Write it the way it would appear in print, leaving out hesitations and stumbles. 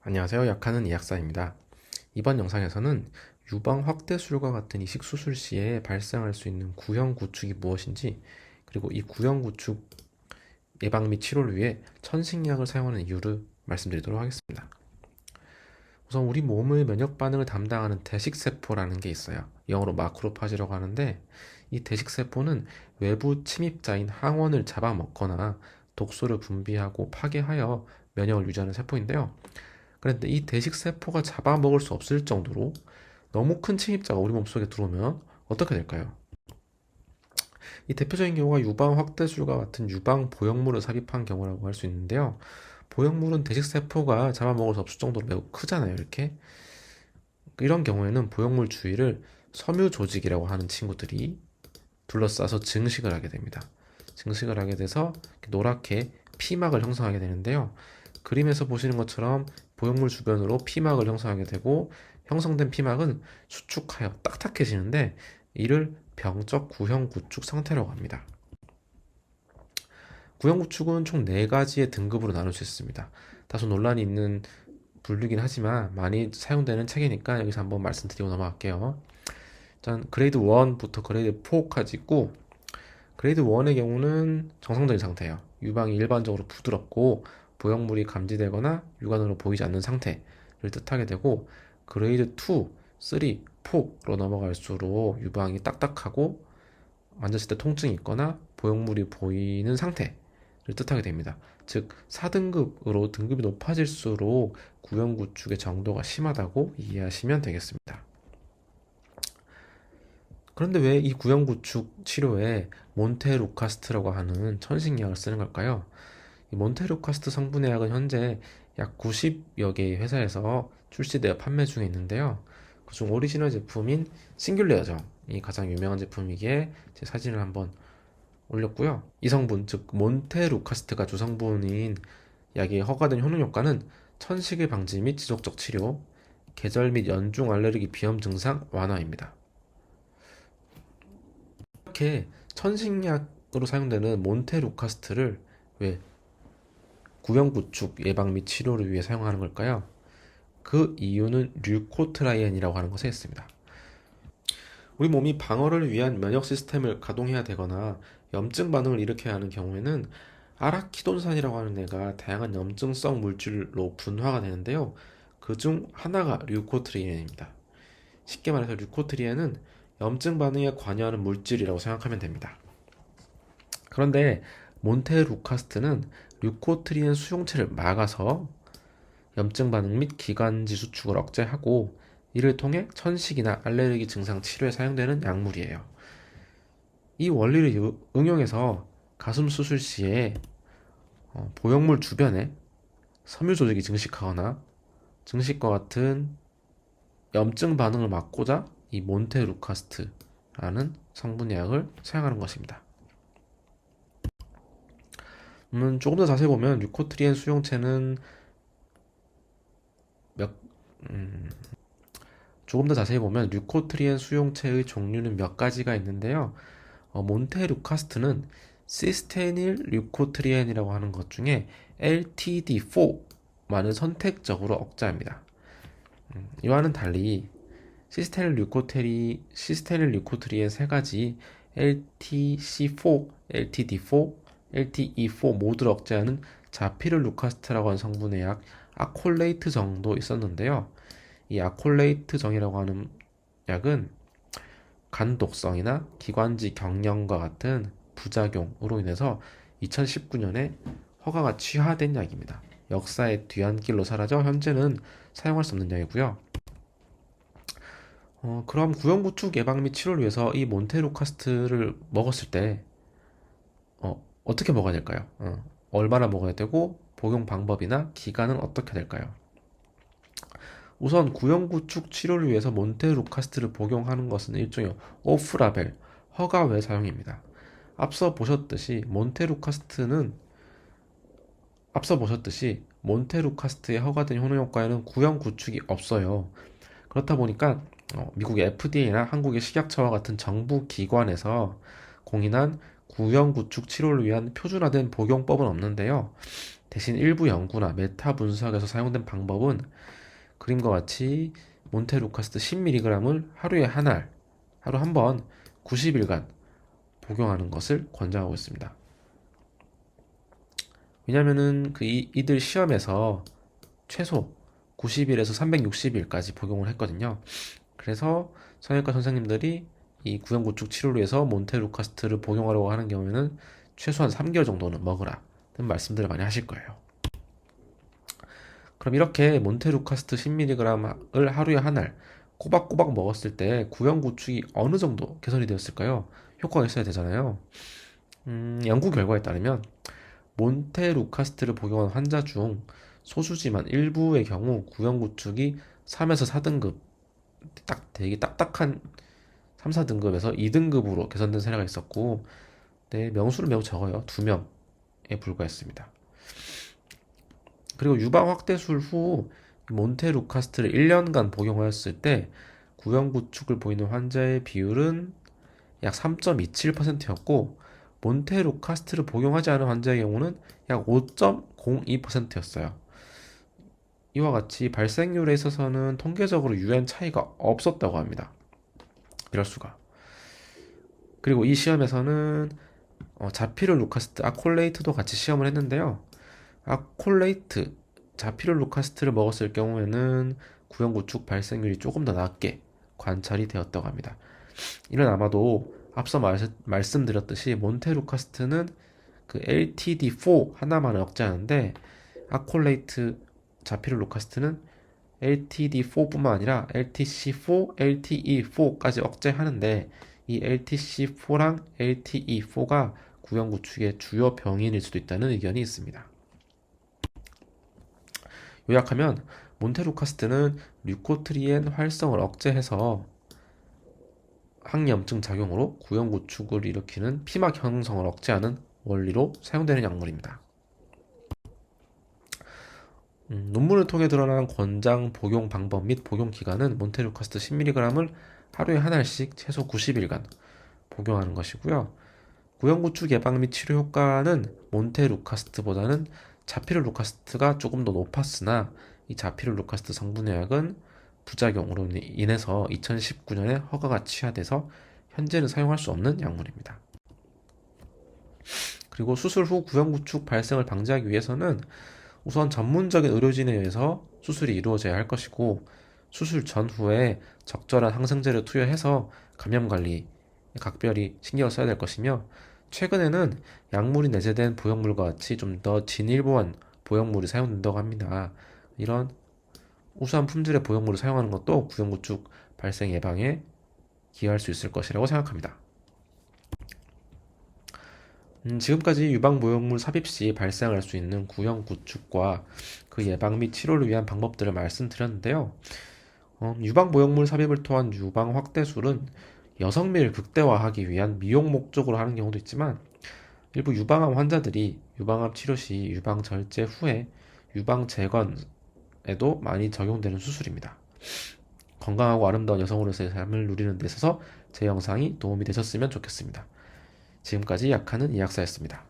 안녕하세요. 약하는 이약사입니다. 이번 영상에서는 유방 확대술과 같은 이식 수술 시에 발생할 수 있는 구형 구축이 무엇인지, 그리고 이 구형 구축 예방 및 치료를 위해 천식약을 사용하는 이유를 말씀드리도록 하겠습니다. 우선 우리 몸의 면역 반응을 담당하는 대식세포라는 게 있어요. 영어로 마크로파지라고 하는데, 이 대식세포는 외부 침입자인 항원을 잡아먹거나 독소를 분비하고 파괴하여 면역을 유지하는 세포인데요. 그런데 이 대식세포가 잡아먹을 수 없을 정도로 너무 큰 침입자가 우리 몸속에 들어오면 어떻게 될까요? 이 대표적인 경우가 유방 확대술과 같은 유방 보형물을 삽입한 경우라고 할 수 있는데요. 보형물은 대식세포가 잡아먹을 수 없을 정도로 매우 크잖아요, 이렇게. 이런 경우에는 보형물 주위를 섬유조직이라고 하는 친구들이 둘러싸서 증식을 하게 됩니다. 증식을 하게 돼서 노랗게 피막을 형성하게 되는데요. 그림에서 보시는 것처럼 보형물 주변으로 피막을 형성하게 되고, 형성된 피막은 수축하여 딱딱해지는데 이를 병적 구형 구축 상태라고 합니다. 구형 구축은 총 4가지의 등급으로 나눌 수 있습니다. 다소 논란이 있는 분류긴 하지만 많이 사용되는 책이니까 여기서 한번 말씀드리고 넘어갈게요. 일단 그레이드 1부터 그레이드 4까지 있고, 그레이드 1의 경우는 정상적인 상태예요. 유방이 일반적으로 부드럽고 보형물이 감지되거나 육안으로 보이지 않는 상태를 뜻하게 되고, 그레이드 2, 3, 4로 넘어갈수록 유방이 딱딱하고 만졌을 때 통증이 있거나 보형물이 보이는 상태를 뜻하게 됩니다. 즉 4등급으로 등급이 높아질수록 구형 구축의 정도가 심하다고 이해하시면 되겠습니다. 그런데 왜 이 구형 구축 치료에 몬테루카스트라고 하는 천식약을 쓰는 걸까요? 이 몬테루카스트 성분의 약은 현재 약 90여 개의 회사에서 출시되어 판매 중에 있는데요. 그중 오리지널 제품인 싱귤레어점이 가장 유명한 제품이기에 제 사진을 한번 올렸고요. 이 성분, 즉 몬테루카스트가 주성분인 약의 허가된 효능 효과는 천식의 방지 및 지속적 치료, 계절 및 연중 알레르기 비염 증상 완화입니다. 이렇게 천식약으로 사용되는 몬테루카스트를 왜 구형 구축 예방 및 치료를 위해 사용하는 걸까요? 그 이유는 류코트라이엔이라고 하는 것에 있습니다. 우리 몸이 방어를 위한 면역 시스템을 가동해야 되거나 염증 반응을 일으켜야 하는 경우에는 아라키돈산이라고 하는 애가 다양한 염증성 물질로 분화가 되는데요. 그중 하나가 류코트리엔입니다. 쉽게 말해서 류코트리엔은 염증 반응에 관여하는 물질이라고 생각하면 됩니다. 그런데 몬테루카스트는 류코트리엔 수용체를 막아서 염증 반응 및 기관지 수축을 억제하고, 이를 통해 천식이나 알레르기 증상 치료에 사용되는 약물이에요. 이 원리를 응용해서 가슴 수술 시에 보형물 주변에 섬유 조직이 증식하거나 증식과 같은 염증 반응을 막고자 이 몬테루카스트라는 성분의 약을 사용하는 것입니다. 조금 더 자세히 보면 류코트리엔 수용체는 몇, 조금 더 자세히 보면 류코트리엔 수용체의 종류는 몇 가지가 있는데요. 몬테루카스트는 시스테닐 류코트리엔이라고 하는 것 중에 LTD4만을 선택적으로 억제합니다. 이와는 달리 시스테닐 류코트리엔 세 가지 LTC4, LTD4, LTE4 모두를 억제하는 자피르루카스트라고 하는 성분의 약 아콜레이트 정도 있었는데요. 이 아콜레이트 정이라고 하는 약은 간 독성이나 기관지 경련과 같은 부작용으로 인해서 2019년에 허가가 취하된 약입니다. 역사의 뒤안길로 사라져 현재는 사용할 수 없는 약이고요. 그럼 구형구축 예방 및 치료를 위해서 이 몬테루카스트를 먹었을 때 어떻게 먹어야 될까요? 얼마나 먹어야 되고 복용 방법이나 기간은 어떻게 될까요? 우선 구형구축 치료를 위해서 몬테루카스트를 복용하는 것은 일종의 오프라벨, 허가 외 사용입니다. 앞서 보셨듯이 몬테루카스트의 허가된 효능 효과에는 구형구축이 없어요. 그렇다 보니까 미국의 FDA나 한국의 식약처와 같은 정부 기관에서 공인한 구형 구축 치료를 위한 표준화된 복용법은 없는데요. 대신 일부 연구나 메타 분석에서 사용된 방법은 그림과 같이 몬테루카스트 10mg을 하루에 한 알, 하루 한 번 90일간 복용하는 것을 권장하고 있습니다. 왜냐면은 이들 시험에서 최소 90일에서 360일까지 복용을 했거든요. 그래서 성형외과 선생님들이 이 구연구축 치료를 위해서 몬테루카스트를 복용하려고 하는 경우에는 최소한 3개월 정도는 먹으라 는 말씀들을 많이 하실 거예요. 그럼 이렇게 몬테루카스트 10mg을 하루에 한 알 꼬박꼬박 먹었을 때 구연구축이 어느 정도 개선이 되었을까요? 효과가 있어야 되잖아요. 연구 결과에 따르면 몬테루카스트를 복용한 환자 중 소수지만 일부의 경우 구연구축이 3에서 4등급, 되게 딱딱한 3, 4등급에서 2등급으로 개선된 사례가 있었고, 네, 명수는 매우 적어요. 2명에 불과했습니다. 그리고 유방 확대술 후 몬테루카스트를 1년간 복용하였을 때 구연구축을 보이는 환자의 비율은 약 3.27%였고 몬테루카스트를 복용하지 않은 환자의 경우는 약 5.02%였어요. 이와 같이 발생률에 있어서는 통계적으로 유의한 차이가 없었다고 합니다. 이럴 수가. 그리고 이 시험에서는 자피르루카스트, 아콜레이트도 같이 시험을 했는데요. 아콜레이트, 자피르루카스트를 먹었을 경우에는 구연구축 발생률이 조금 더 낮게 관찰이 되었다고 합니다. 이는 아마도 앞서 말씀드렸듯이 몬테루카스트는 그 LTD4 하나만을 억제하는데 아콜레이트 자피르루카스트는 LTD4뿐만 아니라 LTC4, LTE4까지 억제하는데 이 LTC4랑 LTE4가 구연구축의 주요 병인일 수도 있다는 의견이 있습니다. 요약하면 몬테루카스트는 류코트리엔 활성을 억제해서 항염증 작용으로 구연구축을 일으키는 피막 형성을 억제하는 원리로 사용되는 약물입니다. 논문을 통해 드러난 권장 복용 방법 및 복용 기간은 몬테루카스트 10mg을 하루에 한 알씩 최소 90일간 복용하는 것이고요. 구연구축 예방 및 치료 효과는 몬테루카스트보다는 자피르루카스트가 조금 더 높았으나 이 자피르루카스트 성분의 약은 부작용으로 인해서 2019년에 허가가 취하돼서 현재는 사용할 수 없는 약물입니다. 그리고 수술 후 구연구축 발생을 방지하기 위해서는 우선 전문적인 의료진에 의해서 수술이 이루어져야 할 것이고 수술 전후에 적절한 항생제를 투여해서 감염 관리 각별히 신경을 써야 될 것이며 최근에는 약물이 내재된 보형물과 같이 좀 더 진일보한 보형물이 사용된다고 합니다. 이런 우수한 품질의 보형물을 사용하는 것도 구연구축 발생 예방에 기여할 수 있을 것이라고 생각합니다. 지금까지 유방보형물 삽입 시 발생할 수 있는 구연구축과 그 예방 및 치료를 위한 방법들을 말씀드렸는데요. 유방보형물 삽입을 통한 유방 확대술은 여성미를 극대화하기 위한 미용 목적으로 하는 경우도 있지만 일부 유방암 환자들이 유방암 치료 시 유방 절제 후에 유방 재건에도 많이 적용되는 수술입니다. 건강하고 아름다운 여성으로서의 삶을 누리는 데 있어서 제 영상이 도움이 되셨으면 좋겠습니다. 지금까지 약하는 이약사였습니다.